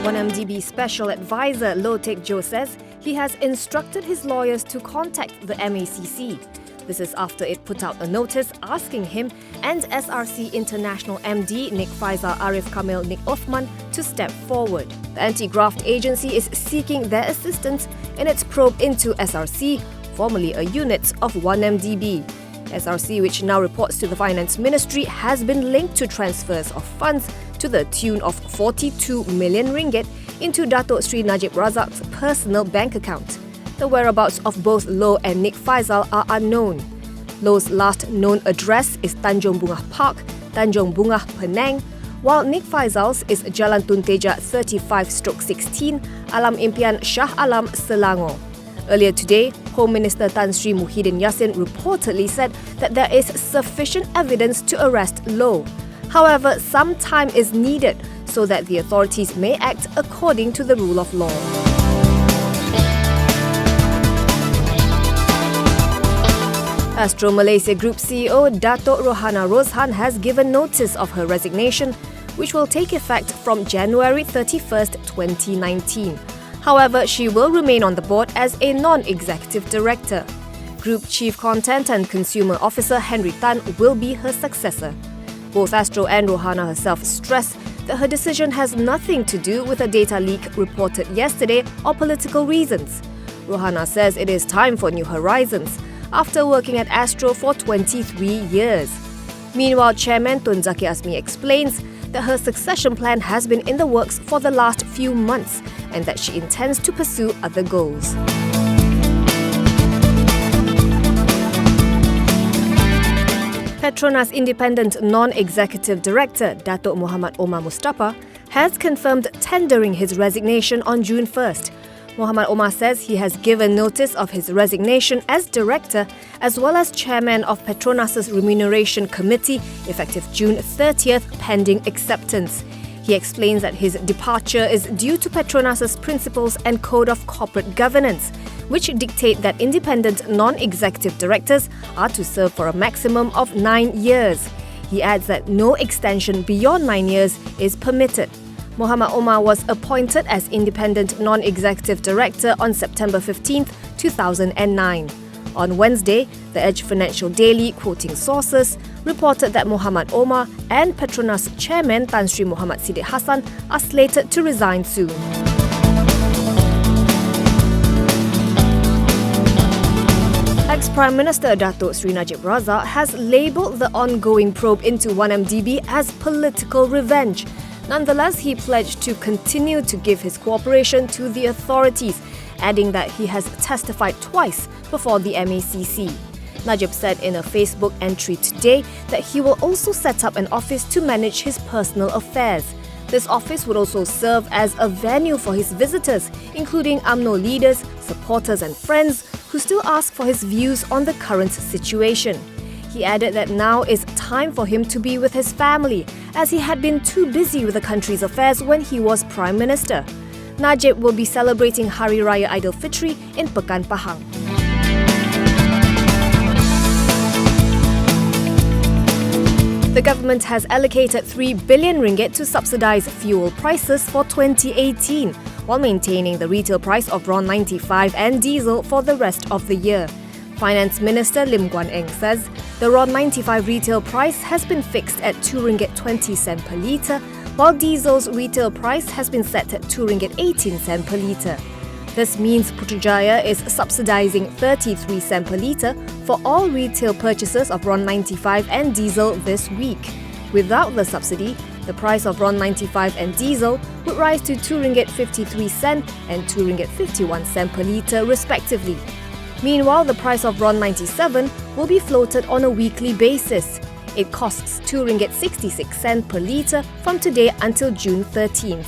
1MDB Special Advisor Low Jho says he has instructed his lawyers to contact the MACC. This is after it put out a notice asking him and SRC International MD Nik Faisal Arif Kamil Nik Othman to step forward. The anti-graft agency is seeking their assistance in its probe into SRC, formerly a unit of 1MDB. SRC, which now reports to the Finance Ministry, has been linked to transfers of funds to the tune of 42 million ringgit into Datuk Sri Najib Razak's personal bank account. The whereabouts of both Low and Nik Faisal are unknown. Low's last known address is Tanjung Bungah Park, Tanjung Bungah, Penang, while Nik Faisal's is Jalan Tun Teja 35/16, Alam Impian Shah Alam, Selangor. Earlier today, Home Minister Tan Sri Muhyiddin Yassin reportedly said that there is sufficient evidence to arrest Low. However, some time is needed so that the authorities may act according to the rule of law. Astro Malaysia Group CEO Datuk Rohana Roshan has given notice of her resignation, which will take effect from January 31st, 2019. However, she will remain on the board as a non-executive director. Group Chief Content and Consumer Officer Henry Tan will be her successor. Both Astro and Rohana herself stress that her decision has nothing to do with a data leak reported yesterday or political reasons. Rohana says it is time for new horizons after working at Astro for 23 years. Meanwhile, Chairman Tun Zaki Azmi explains that her succession plan has been in the works for the last few months and that she intends to pursue other goals. Petronas Independent Non-Executive Director Datuk Muhammad Omar Mustafa has confirmed tendering his resignation on June 1st. Muhammad Omar says he has given notice of his resignation as director as well as chairman of Petronas' Remuneration Committee effective June 30th pending acceptance. He explains that his departure is due to Petronas' principles and code of corporate governance, which dictate that independent non-executive directors are to serve for a maximum of 9 years. He adds that no extension beyond 9 years is permitted. Muhammad Omar was appointed as independent non-executive director on September 15, 2009. On Wednesday, the Edge Financial Daily, quoting sources, reported that Muhammad Omar and Petronas chairman Tan Sri Muhammad Siddiq Hassan are slated to resign soon. Ex-Prime Minister Datuk Sri Najib Razak has labelled the ongoing probe into 1MDB as political revenge. Nonetheless, he pledged to continue to give his cooperation to the authorities, adding that he has testified twice before the MACC. Najib said in a Facebook entry today that he will also set up an office to manage his personal affairs. This office would also serve as a venue for his visitors, including UMNO leaders, supporters and friends who still ask for his views on the current situation. He added that now is time for him to be with his family, as he had been too busy with the country's affairs when he was Prime Minister. Najib will be celebrating Hari Raya Aidilfitri in Pekan Pahang. The government has allocated 3 billion ringgit to subsidise fuel prices for 2018, while maintaining the retail price of RON 95 and diesel for the rest of the year. Finance Minister Lim Guan Eng says the RON 95 retail price has been fixed at 2 ringgit 20 cent per litre, while diesel's retail price has been set at 2 ringgit 18 cent per litre. This means Putrajaya is subsidising 33 cent per litre for all retail purchases of RON 95 and diesel this week. Without the subsidy, the price of RON 95 and diesel would rise to 2 ringgit 53 cent and 2 ringgit 51 cent per litre respectively. Meanwhile, the price of RON 97 will be floated on a weekly basis. It costs 2 ringgit 66 cent per litre from today until June 13th.